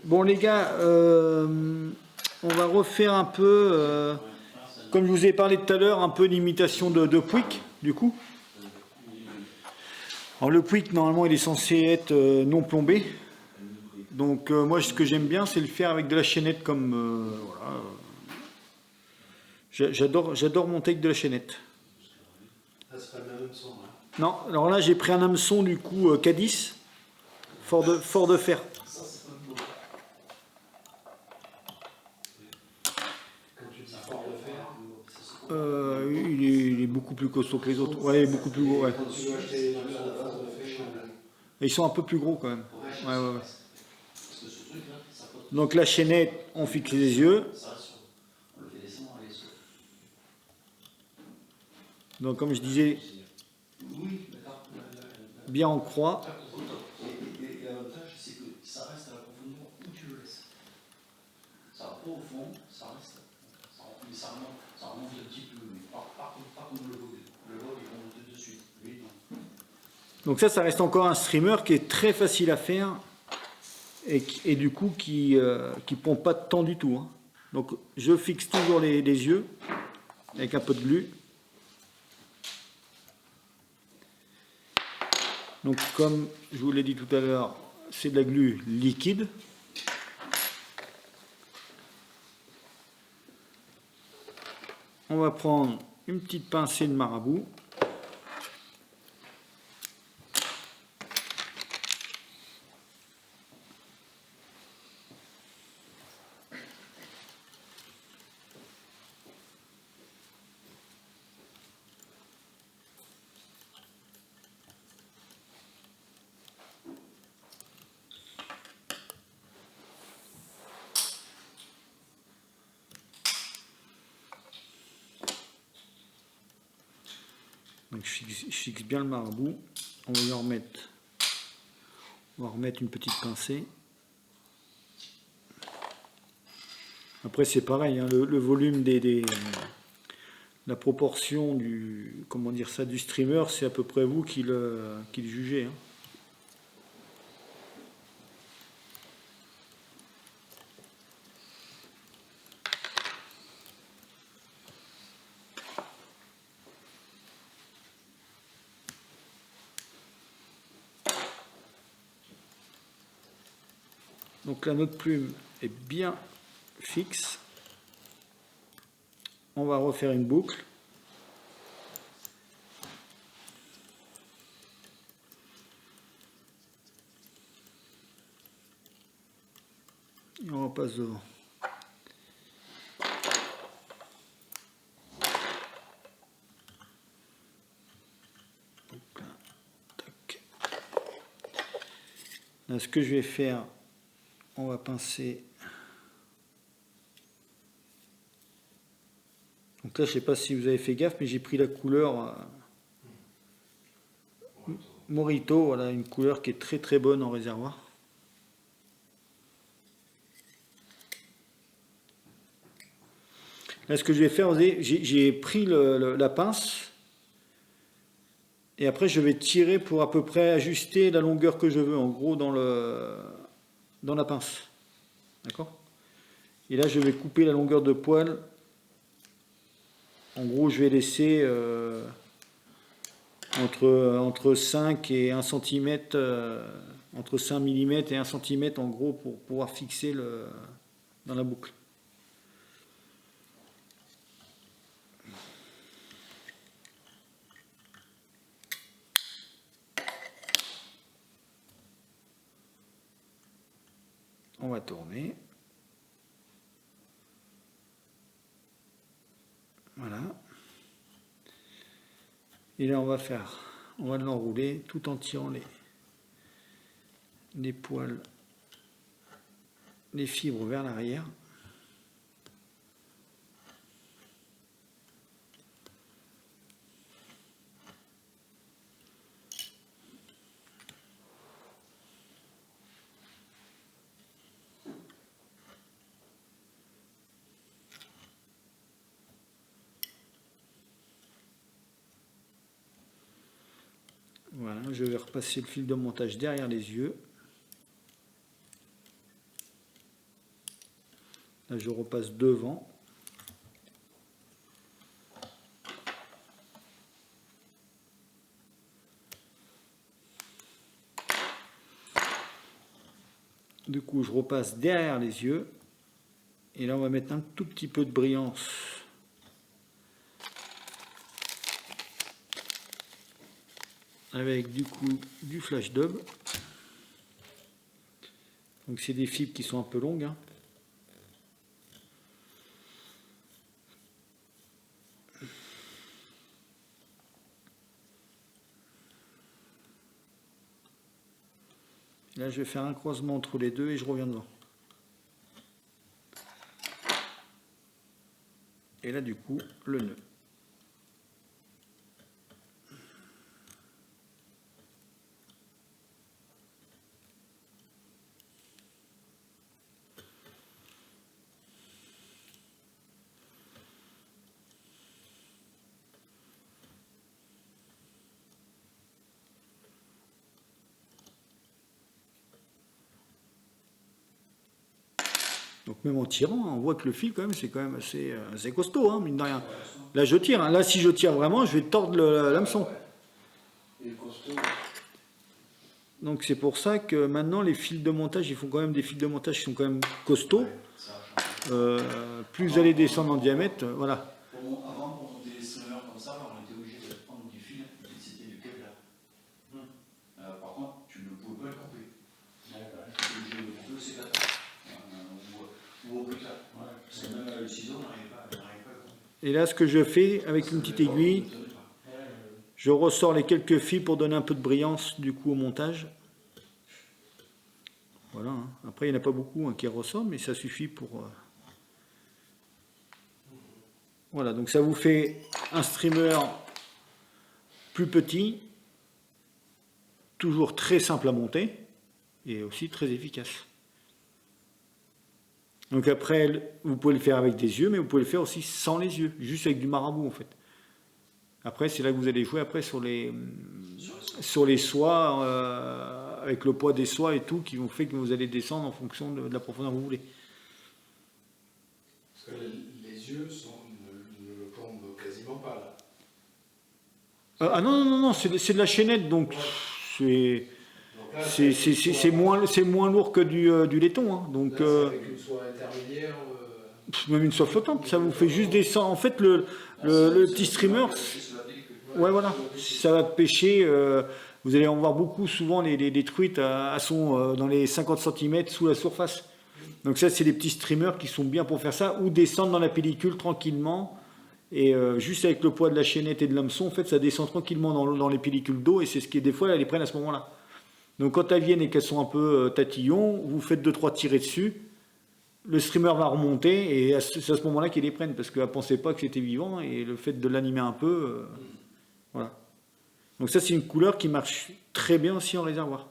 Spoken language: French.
Bon les gars, on va refaire un peu, comme je vous ai parlé tout à l'heure, un peu l'imitation de Pouic, du coup. Alors le Pouic, normalement, il est censé être non plombé. Donc moi, ce que j'aime bien, c'est le faire avec de la chaînette comme... voilà. J'adore monter avec de la chaînette. Ah, c'est pas le même hameçon, hein. Non, alors là, j'ai pris un hameçon, du coup, Cadiz, fort de fer. Ça, c'est pas le mot. Quand tu dis fort de fer, c'est quoi? Il est beaucoup plus costaud que les autres. Ouais, il est beaucoup plus gros, ouais. Quand tu veux acheter des murs de fort de fer, Et ils sont un peu plus gros quand même. Ouais, ouais, ouais. parce que ce truc-là, ça coûte. Donc la chaînette, on fixe les yeux. Ça reste sur. On le fait descendre, allez, sur. Donc comme je disais, Oui, d'accord. bien en croix. Et l'avantage, c'est que ça reste à la profondeur où tu le laisses. Ça va pas au fond, ça reste. Mais ça remonte un petit peu, mais pas comme le vogue. Le vogue, il remonte de suite. Lui, non. Donc ça reste encore un streamer qui est très facile à faire et du coup qui prend pas de temps du tout, hein. Donc je fixe toujours les yeux avec un peu de glu. Donc comme je vous l'ai dit tout à l'heure, c'est de la glu liquide. On va prendre une petite pincée de marabout. Donc je fixe bien le marabout. On va y remettre, une petite pincée. Après c'est pareil, hein, le volume la proportion du, comment dire ça, du streamer, c'est à peu près vous qui le jugez, hein. Donc là, notre plume est bien fixe. On va refaire une boucle. Et on repasse devant. Tac. Là, ce que je vais faire, on va pincer. Donc là, je ne sais pas si vous avez fait gaffe, mais j'ai pris la couleur Morito, voilà, une couleur qui est très très bonne en réservoir. Là, ce que je vais faire, j'ai pris la pince et après je vais tirer pour à peu près ajuster la longueur que je veux, en gros dans la pince. D'accord? Et là, je vais couper la longueur de poil. En gros, je vais laisser entre 5 et 1 cm, entre 5 mm et 1 cm en gros pour pouvoir fixer dans la boucle. On va tourner. Voilà. Et là, on va l'enrouler tout en tirant les poils, les fibres vers l'arrière. Voilà, je vais repasser le fil de montage derrière les yeux. Là, je repasse devant. Du coup, je repasse derrière les yeux. Et là, on va mettre un tout petit peu de brillance. Avec du coup du flash dub. Donc c'est des fibres qui sont un peu longues. Hein. Là, je vais faire un croisement entre les deux et je reviens devant. Et là, du coup, le nœud. Donc même en tirant, on voit que le fil quand même c'est quand même assez costaud, hein, mine de rien. Là je tire, hein. Là si je tire vraiment, je vais tordre l'hameçon. Il est costaud. Donc c'est pour ça que maintenant les fils de montage, ils font quand même des fils de montage qui sont quand même costauds. Plus vous allez descendre en diamètre, voilà. Avant, pour monter les streamers comme ça, on était obligé de prendre du fil, c'était du Kevlar. Par contre, tu ne pouvais pas le couper. Tu étais obligé de le couper au sécateur. Ou au bricolage. Parce que même le ciseau n'arrivait pas à le couper. Et là ce que je fais avec une petite aiguille, je ressors les quelques fils pour donner un peu de brillance du coup au montage. Voilà, hein. Après il n'y en a pas beaucoup qui ressortent, mais ça suffit pour... Voilà, donc ça vous fait un streamer plus petit, toujours très simple à monter et aussi très efficace. Donc après, vous pouvez le faire avec des yeux, mais vous pouvez le faire aussi sans les yeux, juste avec du marabout en fait. Après, c'est là que vous allez jouer après sur les soies, avec le poids des soies et tout, qui vont faire que vous allez descendre en fonction de la profondeur que vous voulez. Parce que les yeux ne plombent quasiment pas là. Ah non, c'est de la chaînette, donc Ouais. c'est moins lourd que du laiton. Hein, donc, là, avec une soie intermédiaire. Même une soie flottante, ça vous fait juste descendre. En fait, le petit streamer, ouais, voilà, ça va pêcher. Vous allez en voir beaucoup, souvent, les truites dans les 50 cm sous la surface. Donc ça, c'est des petits streamers qui sont bien pour faire ça, ou descendre dans la pellicule tranquillement. Et juste avec le poids de la chaînette et de l'hameçon, en fait, ça descend tranquillement dans les pellicules d'eau, et c'est ce qui, des fois, elles les prennent à ce moment-là. Donc quand elles viennent et qu'elles sont un peu tatillons, vous faites 2-3 tirés dessus, le streamer va remonter, et c'est à ce moment-là qu'ils les prennent, parce qu'elle ne pensait pas que c'était vivant, et le fait de l'animer un peu, voilà. Donc ça, c'est une couleur qui marche très bien aussi en réservoir.